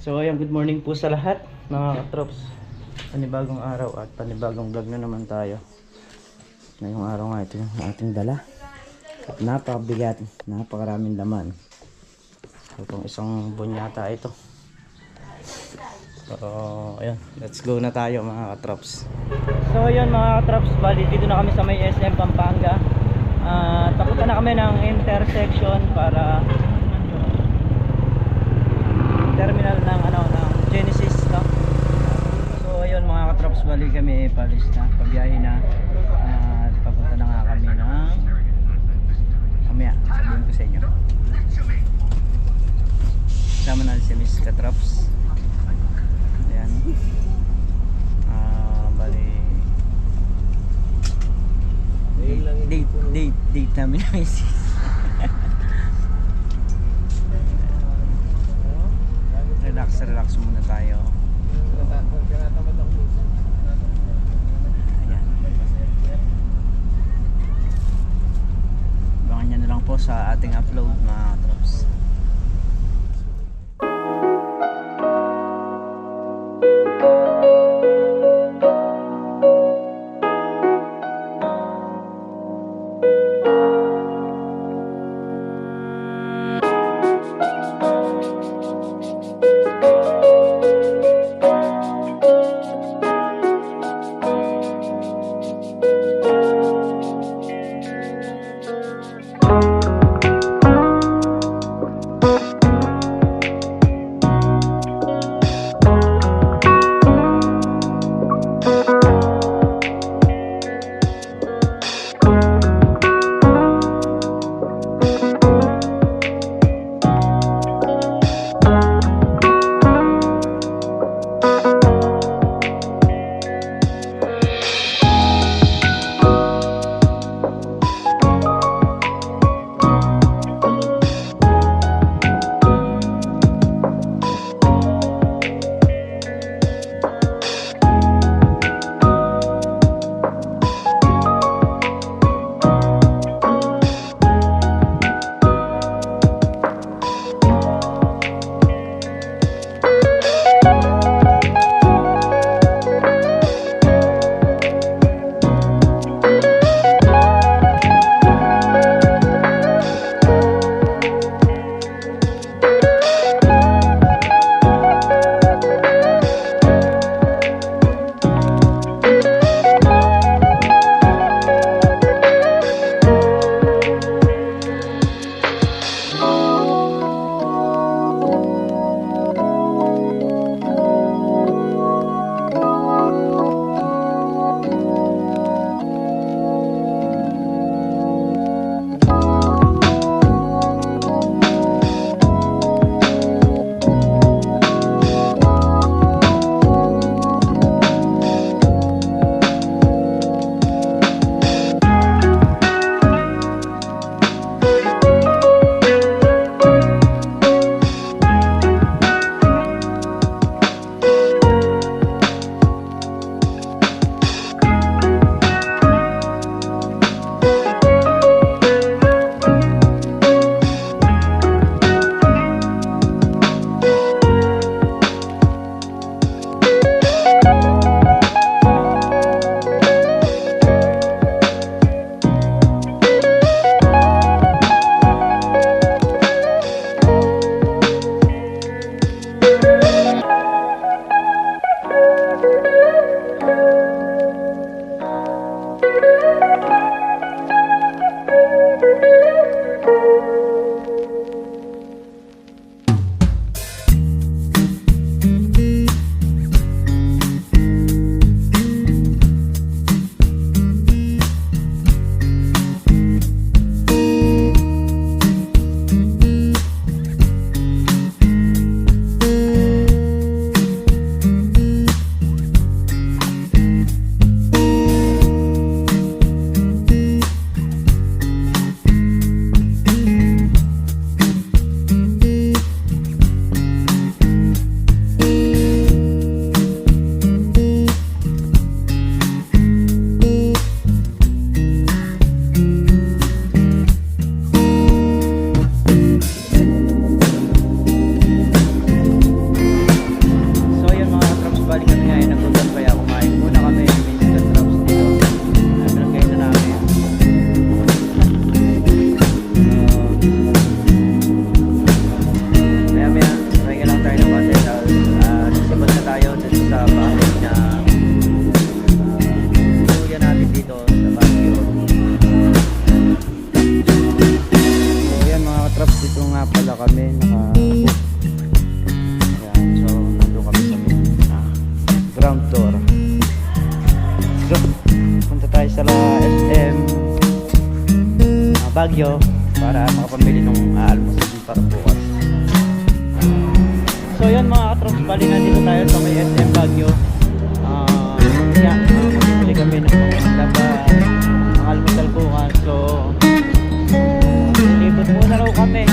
So ayan, good morning po sa lahat mga katrops. Panibagong araw at panibagong vlog na naman tayo. Ngayong araw nga ito yung ating dala. At napakabigat, napakaraming laman. Itong isang buwan yata ito. So ayan, let's go na tayo mga katrops. So ayan mga katrops, bali dito na kami sa may SM Pampanga. Papunta na kami ng intersection para terminal ng ng Genesis, no? So ayun mga katrops, bali kami palis na, pabiyahe na. Papunta na nga kami ng mamaya, sabihin ko sa inyo. Sama na si Miss Katrops. Ayan. Bali date namin na Miss. Relax muna tayo. Ayan. Abangan nyo na lang po sa ating upload mga katrops. Baguio para makapamili ng almusal para bukas. So yun mga katrops, bali nandito tayo sa may SM Baguio. Yan, bili kami ng mga isda pa ang almusal bukas. So libot muna raw kami.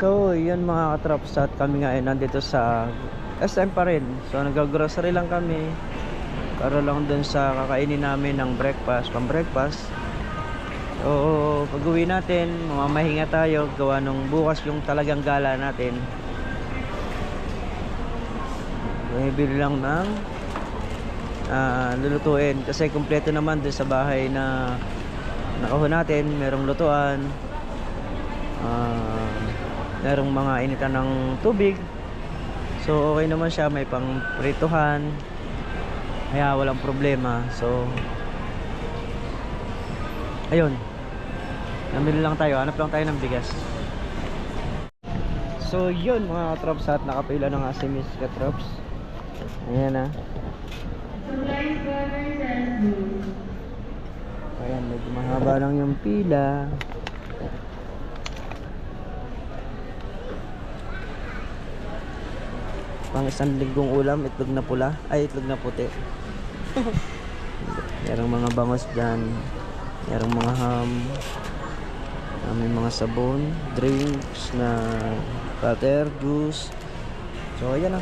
So yun mga katrops, at kami nga ay nandito sa SM pa rin. So nag-grocery lang kami para lang dun sa kakainin namin ng breakfast, pang breakfast. So pag uwi natin, mamamahinga tayo, gawa nung bukas yung talagang gala natin. Bumibili lang ng lulutuin kasi kumpleto naman dun sa bahay na nakahon natin. Merong lutuan, merong mga initan ng tubig. So okay naman siya, may pang prituhan, kaya walang problema. So ayun, namili lang tayo, hanap lang tayo ng bigas. So yun mga katrops, at nakapila na nga si Miss Katrops. Ayan na. Ayan, medyo mahaba lang yung pila. Pang isang linggong ulam, itlog na pula, ay itlog na puti. Merong mga bangos dyan, merong mga ham, may mga sabon, drinks na butter, juice. So ayan na,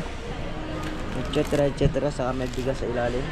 etc etc, saka may bigas sa ilalim.